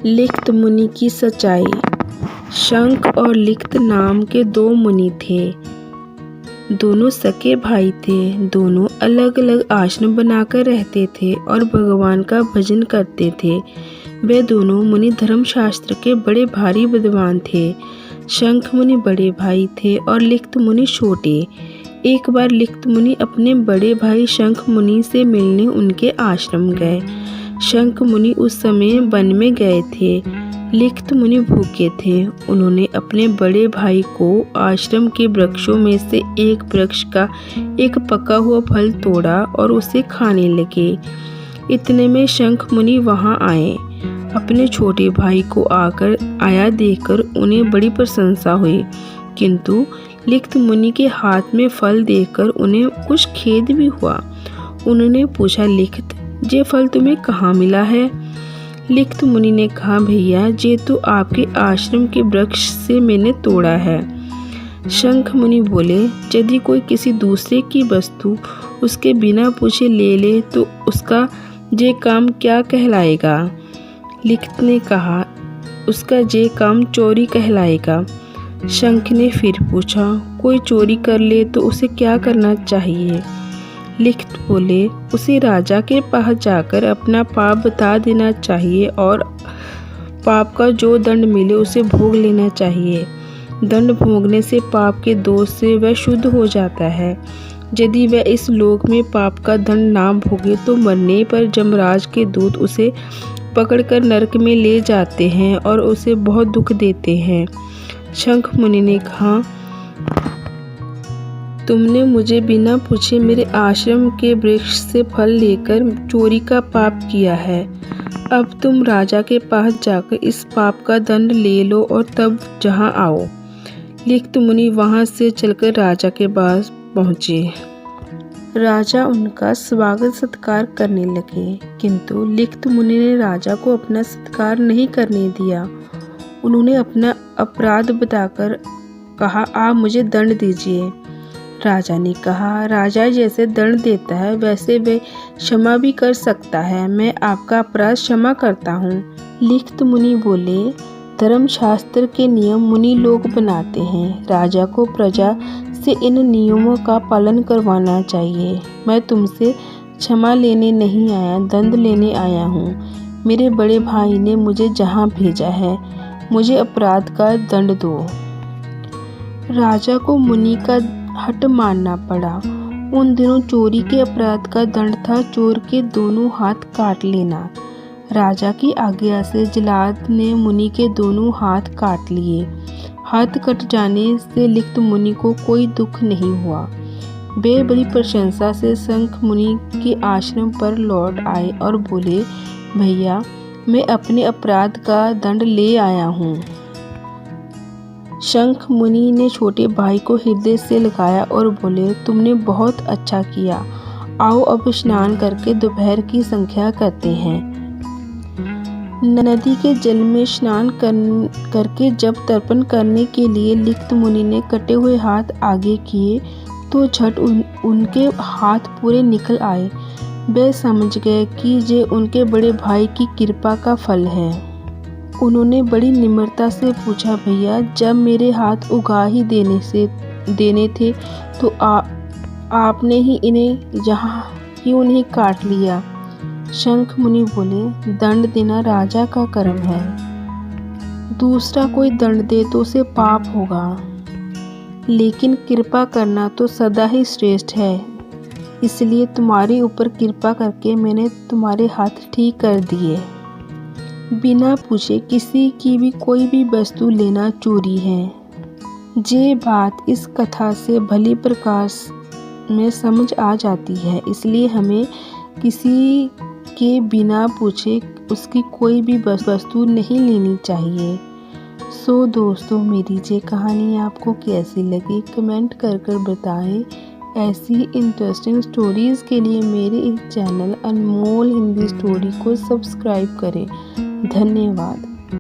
लिख्त मुनि की सच्चाई। शंख और लिख्त नाम के दो मुनि थे। दोनों सगे भाई थे। दोनों अलग अलग आश्रम बनाकर रहते थे और भगवान का भजन करते थे। वे दोनों मुनि धर्मशास्त्र के बड़े भारी विद्वान थे। शंख मुनि बड़े भाई थे और लिख्त मुनि छोटे। एक बार लिख्त मुनि अपने बड़े भाई शंख मुनि से मिलने उनके आश्रम गए। शंख मुनि उस समय वन में गए थे। लिख्त मुनि भूखे थे। उन्होंने अपने बड़े भाई को आश्रम के वृक्षों में से एक वृक्ष का एक पका हुआ फल तोड़ा और उसे खाने लगे। इतने में शंख मुनि वहां आए। अपने छोटे भाई को आया देखकर उन्हें बड़ी प्रशंसा हुई, किंतु लिख्त मुनि के हाथ में फल देखकर उन्हें कुछ खेद भी हुआ। उन्होंने पूछा, लिख्त, ये फल तुम्हें कहाँ मिला है? लिख्त मुनि ने कहा, भैया, ये तो आपके आश्रम के वृक्ष से मैंने तोड़ा है। शंख मुनि बोले, यदि कोई किसी दूसरे की वस्तु उसके बिना पूछे ले ले तो उसका ये काम क्या कहलाएगा? लिख्त ने कहा, उसका ये काम चोरी कहलाएगा। शंख ने फिर पूछा, कोई चोरी कर ले तो उसे क्या करना चाहिए? लिख्त बोले, उसे राजा के पास जाकर अपना पाप बता देना चाहिए और पाप का जो दंड मिले उसे भोग लेना चाहिए। दंड भोगने से पाप के दोष से वह शुद्ध हो जाता है। यदि वह इस लोक में पाप का दंड ना भोगे तो मरने पर यमराज के दूत उसे पकड़कर नरक में ले जाते हैं और उसे बहुत दुख देते हैं। शंख मुनि ने कहा, तुमने मुझे बिना पूछे मेरे आश्रम के वृक्ष से फल लेकर चोरी का पाप किया है। अब तुम राजा के पास जाकर इस पाप का दंड ले लो और तब जहाँ आओ। लिख्त मुनि वहाँ से चलकर राजा के पास पहुँचे। राजा उनका स्वागत सत्कार करने लगे, किंतु लिख्त मुनि ने राजा को अपना सत्कार नहीं करने दिया। उन्होंने अपना अपराध बताकर कहा, आप मुझे दंड दीजिए। राजा ने कहा, राजा जैसे दंड देता है वैसे वे क्षमा भी कर सकता है। मैं आपका अपराध क्षमा करता हूँ। लिख्त मुनि बोले, धर्मशास्त्र के नियम मुनि लोग बनाते हैं। राजा को प्रजा से इन नियमों का पालन करवाना चाहिए। मैं तुमसे क्षमा लेने नहीं आया, दंड लेने आया हूँ। मेरे बड़े भाई ने मुझे जहाँ भेजा है, मुझे अपराध का दंड दो। राजा को मुनि का हट मानना पड़ा। उन दिनों चोरी के अपराध का दंड था चोर के दोनों हाथ काट लेना। राजा की आज्ञा से जल्लाद ने मुनि के दोनों हाथ काट लिए। हाथ कट जाने से लिख्त मुनि को कोई दुख नहीं हुआ। वे बड़ी प्रशंसा से शंख मुनि के आश्रम पर लौट आए और बोले, भैया, मैं अपने अपराध का दंड ले आया हूँ। शंख मुनि ने छोटे भाई को हृदय से लगाया और बोले, तुमने बहुत अच्छा किया। आओ अब स्नान करके दोपहर की संध्या करते हैं। नदी के जल में स्नान करके जब तर्पण करने के लिए लिख्त मुनि ने कटे हुए हाथ आगे किए तो झट उनके हाथ पूरे निकल आए। वे समझ गए कि ये उनके बड़े भाई की कृपा का फल है। उन्होंने बड़ी निम्रता से पूछा, भैया, जब मेरे हाथ उगा ही देने थे तो आपने ही इन्हें यहाँ क्यों नहीं काट लिया? शंख मुनि बोले, दंड देना राजा का कर्म है। दूसरा कोई दंड दे तो उसे पाप होगा, लेकिन कृपा करना तो सदा ही श्रेष्ठ है। इसलिए तुम्हारे ऊपर कृपा करके मैंने तुम्हारे हाथ ठीक कर दिए। बिना पूछे किसी की भी कोई भी वस्तु लेना चोरी है। ये बात इस कथा से भली प्रकार में समझ आ जाती है। इसलिए हमें किसी के बिना पूछे उसकी कोई भी वस्तु नहीं लेनी चाहिए। सो दोस्तों, मेरी ये कहानी आपको कैसी लगी कमेंट कर बताएं। ऐसी इंटरेस्टिंग स्टोरीज़ के लिए मेरे इस चैनल अनमोल हिंदी स्टोरी को सब्सक्राइब करें। धन्यवाद।